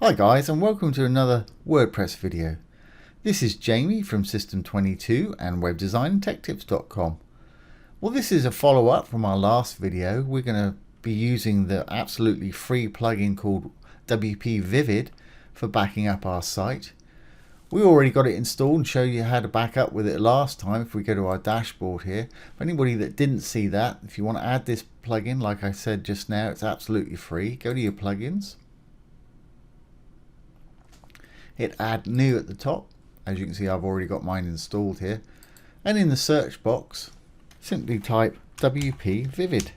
Hi guys, and welcome to another WordPress video. This is Jamie from System22 and webdesignandtechtips.com. Well, this is a follow-up from our last video. We're going to be using the absolutely free plugin called WPvivid for backing up our site. We already got it installed and showed you how to back up with it last time. If we go to our dashboard here, for anybody that didn't see that, if you want to add this plugin, like I said just now, it's absolutely free. Go to your plugins. Hit add new at the top. As you can see, I've already got mine installed here, and in the search box simply type WPvivid,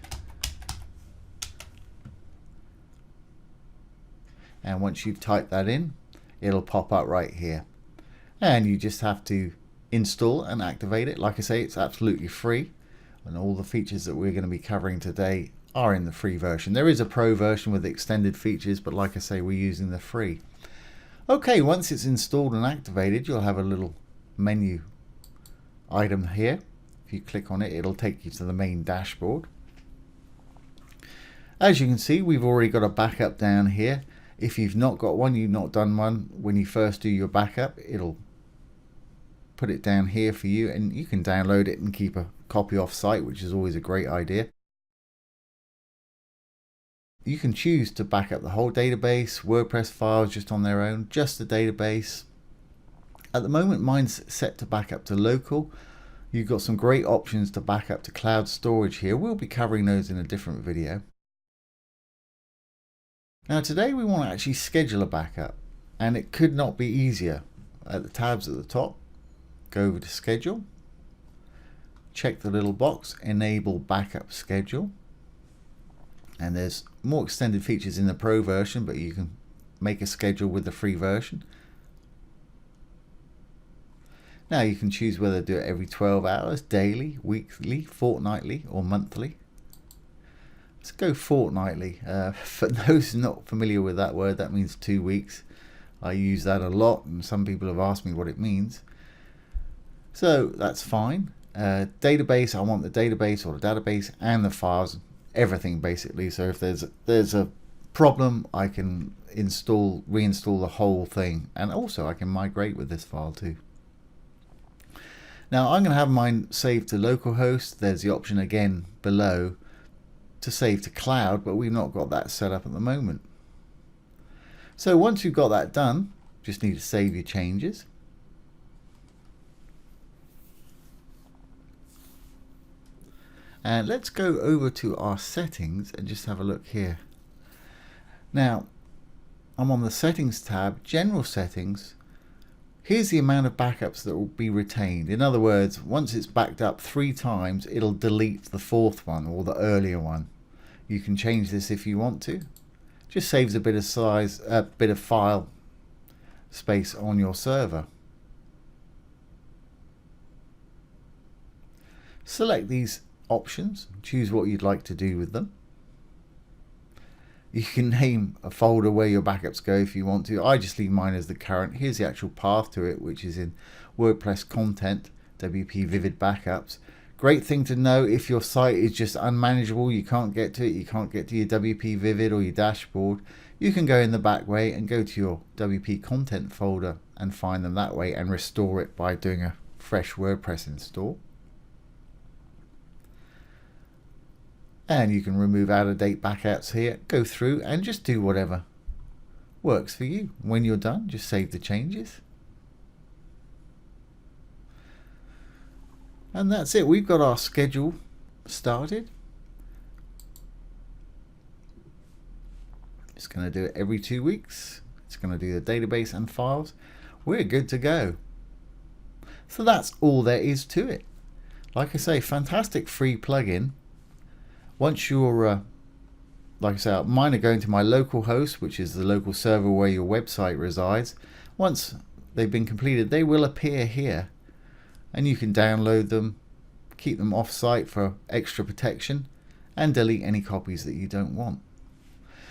and once you've typed that in, it'll pop up right here, and you just have to install and activate it. Like I say, it's absolutely free, and all the features that we're going to be covering today are in the free version. There is a pro version with extended features, but like I say, we're using the free. Okay, once it's installed and activated, you'll have a little menu item here. If you click on it, it'll take you to the main dashboard. As you can see, we've already got a backup down here. If you've not got one, you've not done one, when you first do your backup, it'll put it down here for you, and you can download it and keep a copy off site, which is always a great idea. You can choose to back up the whole database, WordPress files just on their own, just the database. At the moment, mine's set to back up to local. You've got some great options to back up to cloud storage here. We'll be covering those in a different video. Now today we want to actually schedule a backup, and it could not be easier. At the tabs at the top, go over to schedule, check the little box, enable backup schedule. And there's more extended features in the pro version, but you can make a schedule with the free version. Now you can choose whether to do it every 12 hours, daily, weekly, fortnightly, or monthly. Let's go fortnightly. For those not familiar with that word, that means 2 weeks. I use that a lot, and some people have asked me what it means. So that's fine. Database, I want the database or the database and the files. Everything basically. So if there's a problem, I can reinstall the whole thing, and also I can migrate with this file too. Now I'm going to have mine saved to localhost. There's the option again below to save to cloud, but we've not got that set up at the moment. So once you've got that done, just need to save your changes. And let's go over to our settings and just have a look here. Now, I'm on the settings tab, general settings. Here's the amount of backups that will be retained. In other words, once it's backed up 3 times, it'll delete the 4th one or the earlier one. You can change this if you want to. Just saves a bit of size, a bit of file space on your server. Select these options, choose what you'd like to do with them. You can name a folder where your backups go if you want to. I just leave mine as the current. Here's the actual path to it, which is in WordPress content, WPvivid backups. Great thing to know if your site is just unmanageable, you can't get to it, you can't get to your WPvivid or your dashboard, you can go in the back way and go to your WP content folder and find them that way and restore it by doing a fresh WordPress install. And you can remove out-of-date backups here, go through and just do whatever works for you. When you're done, just save the changes. And that's it. We've got our schedule started. It's going to do it every 2 weeks. It's going to do the database and files. We're good to go. So that's all there is to it. Like I say, fantastic free plugin. Once you're, like I say, mine are going to my local host, which is the local server where your website resides. Once they've been completed, they will appear here, and you can download them, keep them off site for extra protection, and delete any copies that you don't want.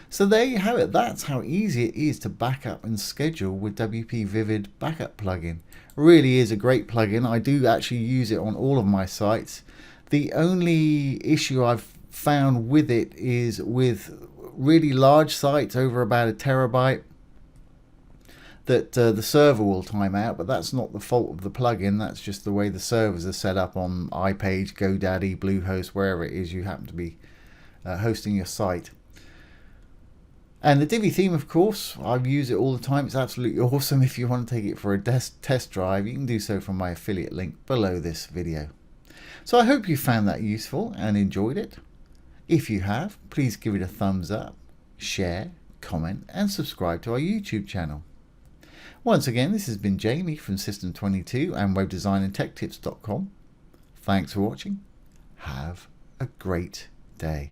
So there you have it. That's how easy it is to back up and schedule with WPvivid backup plugin. It really is a great plugin. I do actually use it on all of my sites. The only issue I've found with it is with really large sites over about 1 terabyte, that the server will time out, but that's not the fault of the plugin. That's just the way the servers are set up on iPage, GoDaddy, Bluehost, wherever it is you happen to be hosting your site. And the Divi theme, of course, I use it all the time. It's absolutely awesome. If you want to take it for a test drive, you can do so from my affiliate link below this video. So I hope you found that useful and enjoyed it. If you have, please give it a thumbs up, share, comment, and subscribe to our YouTube channel. Once again, this has been Jamie from System22 and webdesignandtechtips.com. Thanks for watching. Have a great day.